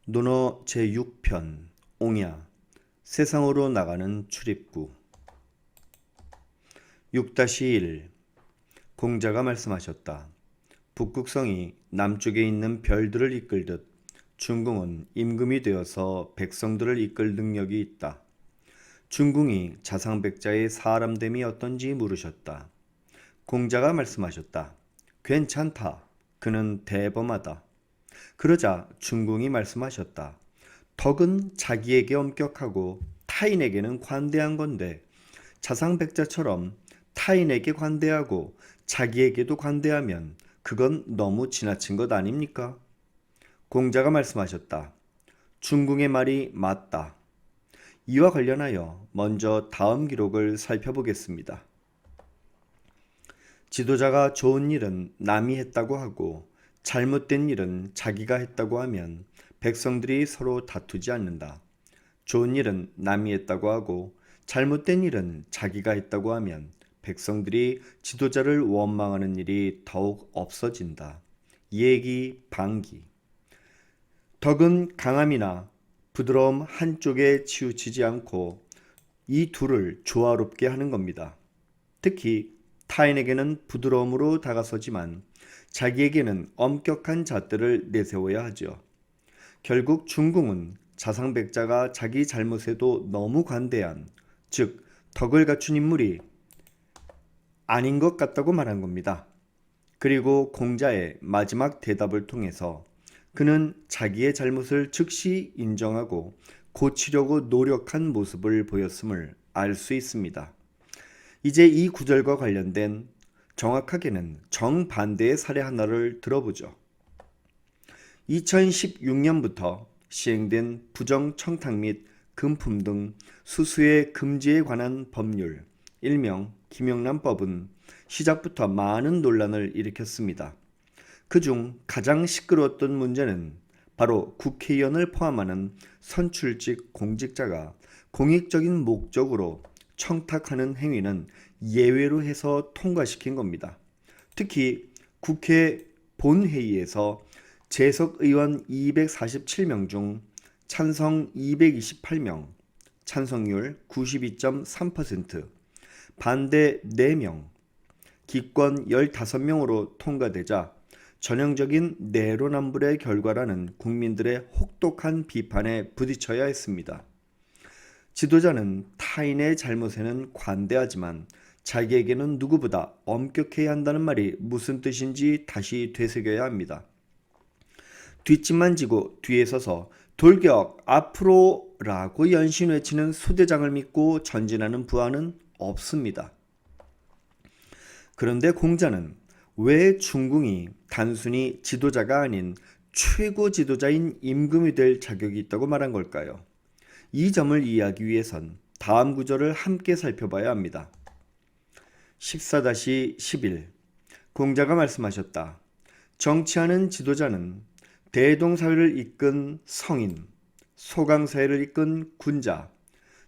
논어 제6편 옹야 세상으로 나가는 출입구 6-1 공자가 말씀하셨다. 북극성이 남쪽에 있는 별들을 이끌듯 중궁은 임금이 되어서 백성들을 이끌 능력이 있다. 중궁이 자상백자의 사람됨이 어떤지 물으셨다. 공자가 말씀하셨다. 괜찮다. 그는 대범하다. 그러자 중궁이 말씀하셨다. 덕은 자기에게 엄격하고 타인에게는 관대한 건데 자상백자처럼 타인에게 관대하고 자기에게도 관대하면 그건 너무 지나친 것 아닙니까? 공자가 말씀하셨다. 중궁의 말이 맞다. 이와 관련하여 먼저 다음 기록을 살펴보겠습니다. 지도자가 좋은 일은 남이 했다고 하고 잘못된 일은 자기가 했다고 하면 백성들이 서로 다투지 않는다. 좋은 일은 남이 했다고 하고 잘못된 일은 자기가 했다고 하면 백성들이 지도자를 원망하는 일이 더욱 없어진다. 예기, 방기. 덕은 강함이나 부드러움 한쪽에 치우치지 않고 이 둘을 조화롭게 하는 겁니다. 특히 타인에게는 부드러움으로 다가서지만 자기에게는 엄격한 잣대를 내세워야 하죠. 결국 중궁은 자상백자가 자기 잘못에도 너무 관대한, 즉 덕을 갖춘 인물이 아닌 것 같다고 말한 겁니다. 그리고 공자의 마지막 대답을 통해서 그는 자기의 잘못을 즉시 인정하고 고치려고 노력한 모습을 보였음을 알 수 있습니다. 이제 이 구절과 관련된 정확하게는 정반대의 사례 하나를 들어보죠. 2016년부터 시행된 부정청탁 및 금품 등 수수의 금지에 관한 법률, 일명 김영란법은 시작부터 많은 논란을 일으켰습니다. 그중 가장 시끄러웠던 문제는 바로 국회의원을 포함하는 선출직 공직자가 공익적인 목적으로 청탁하는 행위는 예외로 해서 통과시킨 겁니다. 특히 국회 본회의에서 재석 의원 247명 중 찬성 228명, 찬성률 92.3%, 반대 4명, 기권 15명으로 통과되자 전형적인 내로남불의 결과라는 국민들의 혹독한 비판에 부딪혀야 했습니다. 지도자는 타인의 잘못에는 관대하지만 자기에게는 누구보다 엄격해야 한다는 말이 무슨 뜻인지 다시 되새겨야 합니다. 뒷짐만 지고 뒤에 서서 돌격 앞으로 라고 연신 외치는 소대장을 믿고 전진하는 부하는 없습니다. 그런데 공자는 왜 중궁이 단순히 지도자가 아닌 최고 지도자인 임금이 될 자격이 있다고 말한 걸까요? 이 점을 이해하기 위해선 다음 구절을 함께 살펴봐야 합니다. 14-11 공자가 말씀하셨다. 정치하는 지도자는 대동사회를 이끈 성인, 소강사회를 이끈 군자,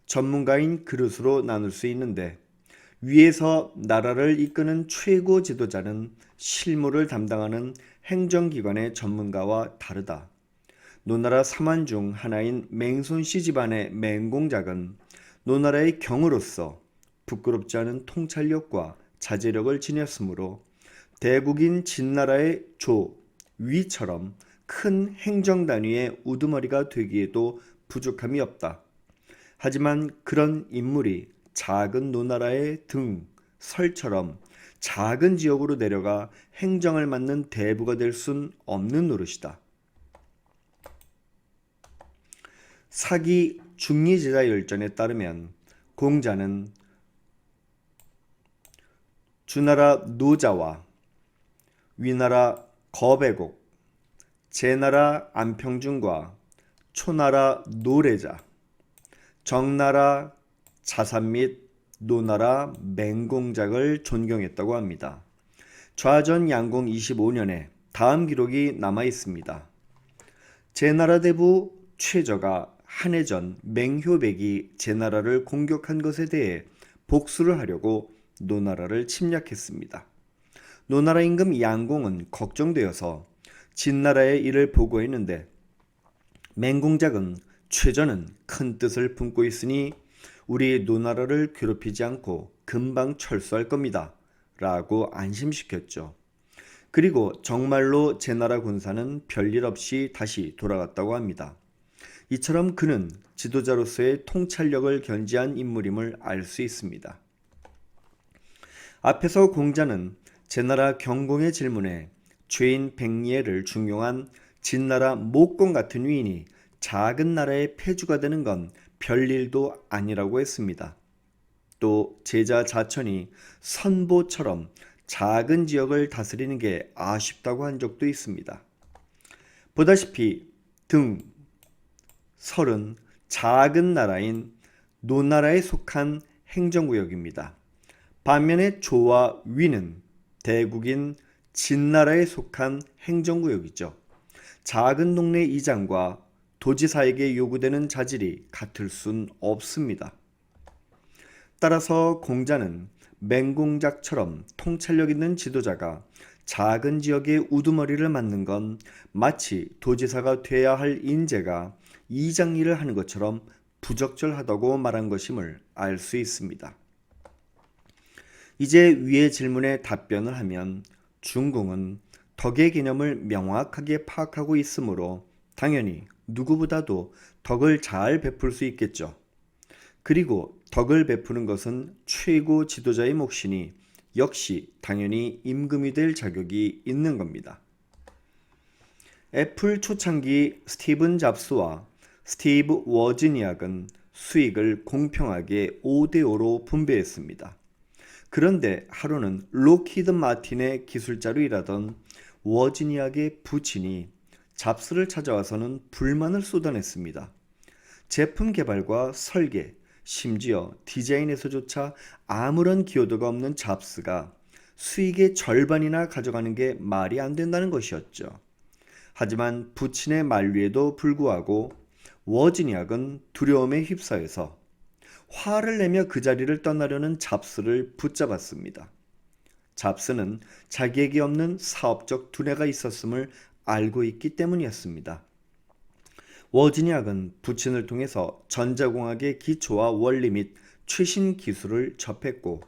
전문가인 그릇으로 나눌 수 있는데 위에서 나라를 이끄는 최고 지도자는 실무를 담당하는 행정기관의 전문가와 다르다. 노나라 3완 중 하나인 맹손씨 집안의 맹공작은 노나라의 경으로서 부끄럽지 않은 통찰력과 자제력을 지녔으므로 대국인 진나라의 조, 위처럼 큰 행정단위의 우두머리가 되기에도 부족함이 없다. 하지만 그런 인물이 작은 노나라의 등, 설처럼 작은 지역으로 내려가 행정을 맡는 대부가 될 순 없는 노릇이다. 사기 중리제자 열전에 따르면 공자는 주나라 노자와 위나라 거배곡, 제나라 안평준과 초나라 노래자, 정나라 자산 및 노나라 맹공작을 존경했다고 합니다. 좌전 양공 25년에 다음 기록이 남아 있습니다. 제나라 대부 최저가 한 해 전 맹효백이 제나라를 공격한 것에 대해 복수를 하려고 노나라를 침략했습니다. 노나라 임금 양공은 걱정되어서 진나라에 이를 보고했는데 맹공작은 최저는 큰 뜻을 품고 있으니 우리 노나라를 괴롭히지 않고 금방 철수할 겁니다. 라고 안심시켰죠. 그리고 정말로 제나라 군사는 별일 없이 다시 돌아갔다고 합니다. 이처럼 그는 지도자로서의 통찰력을 견지한 인물임을 알 수 있습니다. 앞에서 공자는 제나라 경공의 질문에 죄인 백리해를 중용한 진나라 목공 같은 위인이 작은 나라의 패주가 되는 건 별일도 아니라고 했습니다. 또 제자 자천이 선보처럼 작은 지역을 다스리는 게 아쉽다고 한 적도 있습니다. 보다시피 등, 설은 작은 나라인 노나라에 속한 행정구역입니다. 반면에 조와 위는 대국인 진나라에 속한 행정구역이죠. 작은 동네 이장과 도지사에게 요구되는 자질이 같을 순 없습니다. 따라서 공자는 맹공작처럼 통찰력 있는 지도자가 작은 지역의 우두머리를 맡는 건 마치 도지사가 돼야 할 인재가 이장 일을 하는 것처럼 부적절하다고 말한 것임을 알 수 있습니다. 이제 위의 질문에 답변을 하면 중공은 덕의 개념을 명확하게 파악하고 있으므로 당연히 누구보다도 덕을 잘 베풀 수 있겠죠. 그리고 덕을 베푸는 것은 최고 지도자의 몫이니 역시 당연히 임금이 될 자격이 있는 겁니다. 애플 초창기 스티븐 잡스와 스티브 워즈니악은 수익을 공평하게 5대5로 분배했습니다. 그런데 하루는 록히드 마틴의 기술자로 일하던 워즈니악의 부친이 잡스를 찾아와서는 불만을 쏟아냈습니다. 제품 개발과 설계, 심지어 디자인에서조차 아무런 기여도가 없는 잡스가 수익의 절반이나 가져가는 게 말이 안 된다는 것이었죠. 하지만 부친의 만류에도 불구하고 워즈니악은 두려움에 휩싸여서 화를 내며 그 자리를 떠나려는 잡스를 붙잡았습니다. 잡스는 자기에게 없는 사업적 두뇌가 있었음을 알고 있기 때문이었습니다. 워즈니악은 부친을 통해서 전자공학의 기초와 원리 및 최신 기술을 접했고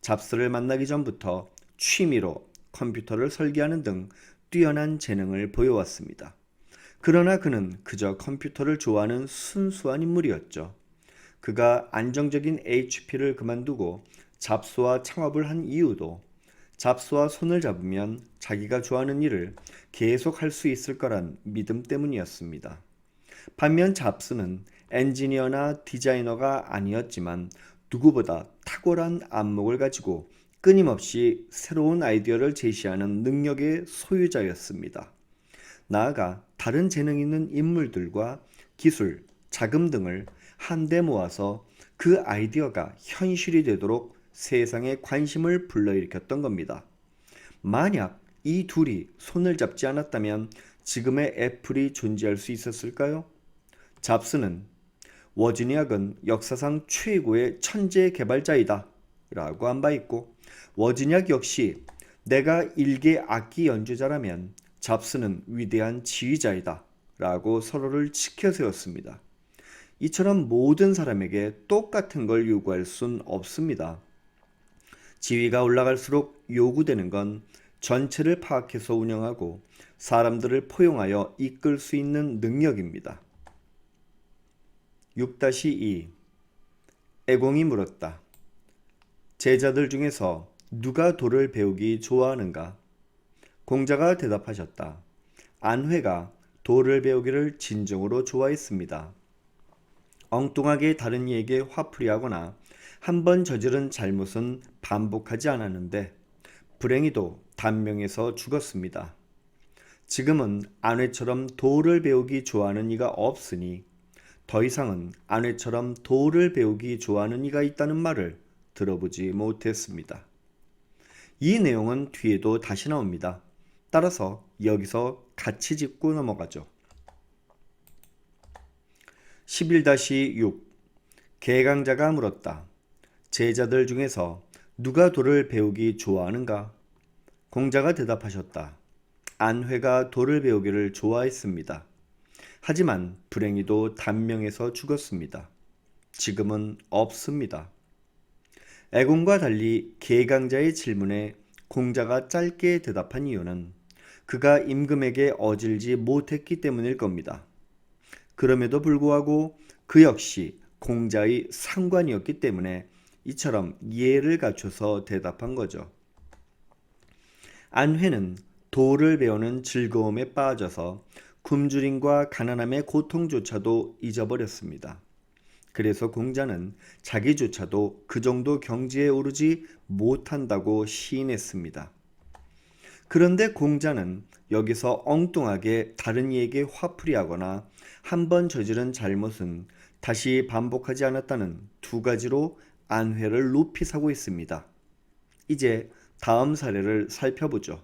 잡스를 만나기 전부터 취미로 컴퓨터를 설계하는 등 뛰어난 재능을 보여왔습니다. 그러나 그는 그저 컴퓨터를 좋아하는 순수한 인물이었죠. 그가 안정적인 HP를 그만두고 잡스와 창업을 한 이유도 잡스와 손을 잡으면 자기가 좋아하는 일을 계속 할 수 있을 거란 믿음 때문이었습니다. 반면 잡스는 엔지니어나 디자이너가 아니었지만 누구보다 탁월한 안목을 가지고 끊임없이 새로운 아이디어를 제시하는 능력의 소유자였습니다. 나아가 다른 재능 있는 인물들과 기술, 자금 등을 한데 모아서 그 아이디어가 현실이 되도록 세상에 관심을 불러일으켰던 겁니다. 만약 이 둘이 손을 잡지 않았다면 지금의 애플이 존재할 수 있었을까요? 잡스는 워즈니악은 역사상 최고의 천재 개발자이다 라고 한 바 있고 워즈니악 역시 내가 일개 악기 연주자라면 잡스는 위대한 지휘자이다 라고 서로를 치켜세웠습니다. 이처럼 모든 사람에게 똑같은 걸 요구할 순 없습니다. 지위가 올라갈수록 요구되는 건 전체를 파악해서 운영하고 사람들을 포용하여 이끌 수 있는 능력입니다. 6-2 애공이 물었다. 제자들 중에서 누가 도를 배우기 좋아하는가? 공자가 대답하셨다. 안회가 도를 배우기를 진정으로 좋아했습니다. 엉뚱하게 다른 이에게 화풀이하거나 한 번 저지른 잘못은 반복하지 않았는데 불행히도 단명해서 죽었습니다. 지금은 아내처럼 도를 배우기 좋아하는 이가 없으니 더 이상은 아내처럼 도를 배우기 좋아하는 이가 있다는 말을 들어보지 못했습니다. 이 내용은 뒤에도 다시 나옵니다. 따라서 여기서 같이 짚고 넘어가죠. 11-6 개강자가 물었다. 제자들 중에서 누가 도를 배우기 좋아하는가? 공자가 대답하셨다. 안회가 도를 배우기를 좋아했습니다. 하지만 불행히도 단명해서 죽었습니다. 지금은 없습니다. 애공과 달리 계강자의 질문에 공자가 짧게 대답한 이유는 그가 임금에게 어질지 못했기 때문일 겁니다. 그럼에도 불구하고 그 역시 공자의 상관이었기 때문에 이처럼 예를 갖춰서 대답한 거죠. 안회는 도를 배우는 즐거움에 빠져서 굶주림과 가난함의 고통조차도 잊어버렸습니다. 그래서 공자는 자기조차도 그 정도 경지에 오르지 못한다고 시인했습니다. 그런데 공자는 여기서 엉뚱하게 다른 이에게 화풀이하거나 한 번 저지른 잘못은 다시 반복하지 않았다는 두 가지로 안회를 높이 사고 있습니다. 이제 다음 사례를 살펴보죠.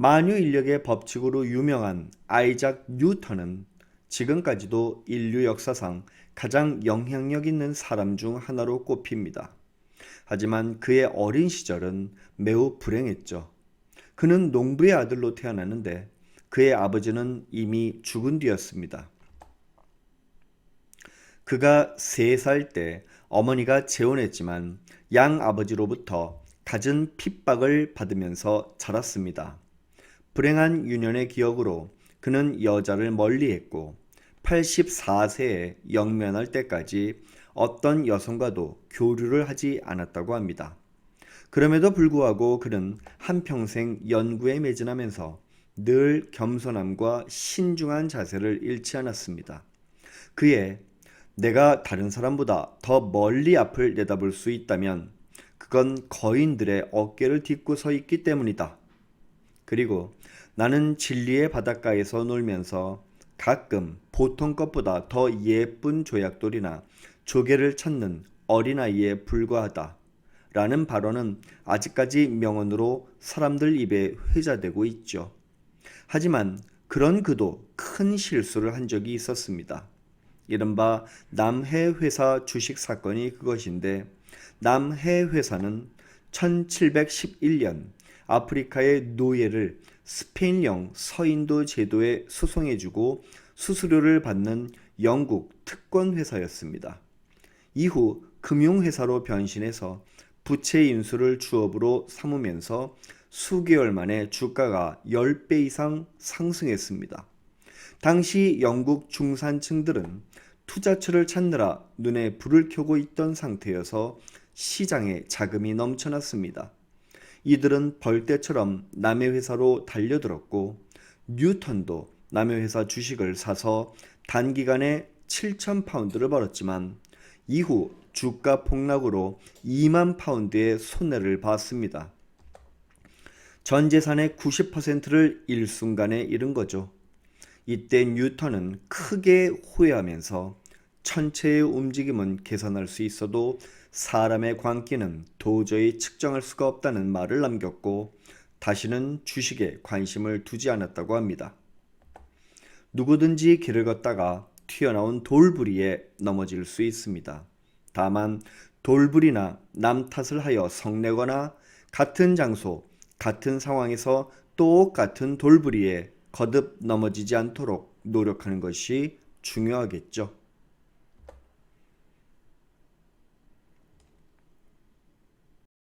만유인력의 법칙으로 유명한 아이작 뉴턴은 지금까지도 인류 역사상 가장 영향력 있는 사람 중 하나로 꼽힙니다. 하지만 그의 어린 시절은 매우 불행했죠. 그는 농부의 아들로 태어났는데 그의 아버지는 이미 죽은 뒤였습니다. 그가 3살 때 어머니가 재혼했지만 양 아버지로부터 갖은 핍박을 받으면서 자랐습니다. 불행한 유년의 기억으로 그는 여자를 멀리했고 84세에 영면할 때까지 어떤 여성과도 교류를 하지 않았다고 합니다. 그럼에도 불구하고 그는 한평생 연구에 매진하면서 늘 겸손함과 신중한 자세를 잃지 않았습니다. 그의 내가 다른 사람보다 더 멀리 앞을 내다볼 수 있다면 그건 거인들의 어깨를 딛고 서 있기 때문이다. 그리고 나는 진리의 바닷가에서 놀면서 가끔 보통 것보다 더 예쁜 조약돌이나 조개를 찾는 어린아이에 불과하다. 라는 발언은 아직까지 명언으로 사람들 입에 회자되고 있죠. 하지만 그런 그도 큰 실수를 한 적이 있었습니다. 이른바 남해회사 주식 사건이 그것인데 남해회사는 1711년 아프리카의 노예를 스페인령 서인도 제도에 수송해주고 수수료를 받는 영국 특권회사였습니다. 이후 금융회사로 변신해서 부채 인수를 주업으로 삼으면서 수개월 만에 주가가 10배 이상 상승했습니다. 당시 영국 중산층들은 투자처를 찾느라 눈에 불을 켜고 있던 상태여서 시장에 자금이 넘쳐났습니다. 이들은 벌떼처럼 남의 회사로 달려들었고 뉴턴도 남의 회사 주식을 사서 단기간에 7,000파운드를 벌었지만 이후 주가 폭락으로 2만 파운드의 손해를 봤습니다. 전 재산의 90%를 일순간에 잃은 거죠. 이때 뉴턴은 크게 후회하면서 천체의 움직임은 계산할 수 있어도 사람의 광기는 도저히 측정할 수가 없다는 말을 남겼고 다시는 주식에 관심을 두지 않았다고 합니다. 누구든지 길을 걷다가 튀어나온 돌부리에 넘어질 수 있습니다. 다만 돌부리나 남 탓을 하여 성내거나 같은 장소, 같은 상황에서 똑같은 돌부리에 거듭 넘어지지 않도록 노력하는 것이 중요하겠죠.